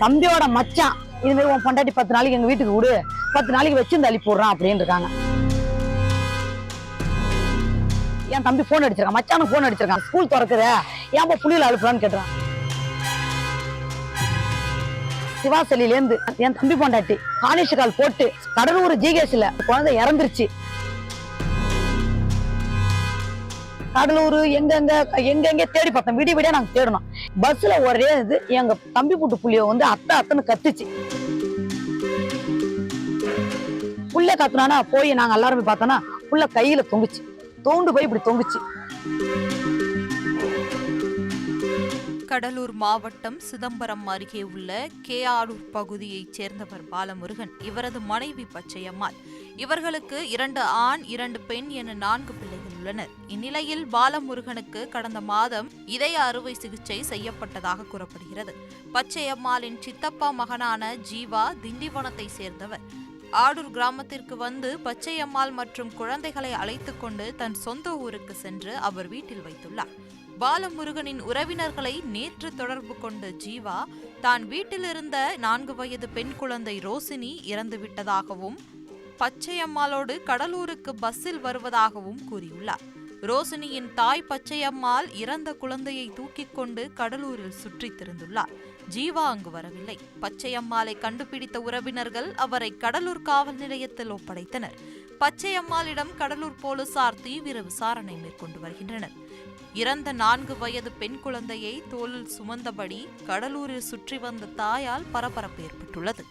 தம்பியோட மச்சான் இது மாதிரி உன் பொண்டாட்டி 10 நாளைக்கு எங்க வீட்டுக்கு விடு, 10 நாளைக்கு வச்சு தள்ளி போடுறான் அப்படின்னு இருக்காங்க. என் தம்பி போன் அடிச்சிருக்கான், மச்சானுக்கு போன் அடிச்சிருக்கான், ஸ்கூல் திறக்குத ஏன் புள்ளியில அழுப்புறான்னு கேட்டுறான். சிவாசலிலேருந்து என் தம்பி பொண்டாட்டி காலேஜ் போட்டு கடலூர் ஜிஹெச்ல குழந்தை இறந்துருச்சு. கடலூர் எங்க தேடி பார்த்தோம், விடிய நாங்க தேடணும். பஸ்ல ஒரே இது எங்க தம்பி புட்டு புள்ளிய வந்து அத்தன்னு கத்துச்சு. புள்ள கத்துனானா போய் நாங்க எல்லாருமே பார்த்தோம்னா புள்ள கையில தொங்குச்சு, தோண்டு போய் இப்படி தொங்குச்சு. கடலூர் மாவட்டம் சிதம்பரம் அருகே உள்ள கேஆரூர் பகுதியைச் சேர்ந்தவர் பாலமுருகன். இவரது மனைவி பச்சையம்மாள். இவர்களுக்கு 2 ஆண் 2 பெண் என 4 பிள்ளைகள் உள்ளனர். இந்நிலையில் பாலமுருகனுக்கு கடந்த மாதம் இதய அறுவை சிகிச்சை செய்யப்பட்டதாக கூறப்படுகிறது. பச்சையம்மாளின் சித்தப்பா மகனான ஜீவா திண்டிவனத்தை சேர்ந்தவர். ஆடூர் கிராமத்திற்கு வந்து பச்சையம்மாள் மற்றும் குழந்தைகளை அழைத்துக் கொண்டு தன் சொந்த ஊருக்கு சென்று அவர் வீட்டில் வைத்துள்ளார். பாலமுருகனின் உறவினர்களை நேற்று தொடர்பு கொண்ட ஜீவா தான் வீட்டில் இருந்த 4 வயது பெண் குழந்தை ரோசினி இறந்துவிட்டதாகவும் பச்சையம்மாளோடு கடலூருக்கு பஸ்ஸில் வருவதாகவும் கூறியுள்ளார். ரோசினியின் தாய் பச்சையம்மாள் இறந்த குழந்தையை தூக்கிக் கொண்டு கடலூரில் சுற்றித் திரிந்துள்ளார். ஜீவா அங்கு வரவில்லை. பச்சையம்மாளை கண்டுபிடித்த உறவினர்கள் அவரை கடலூர் காவல் நிலையத்தில் ஒப்படைத்தனர். பச்சையம்மாளிடம் கடலூர் போலீசார் தீவிர விசாரணை மேற்கொண்டு வருகின்றனர். இறந்த 4 வயது பெண் குழந்தையை தோளில் சுமந்தபடி கடலூரில் சுற்றி வந்த தாயால் பரபரப்பு ஏற்பட்டுள்ளது.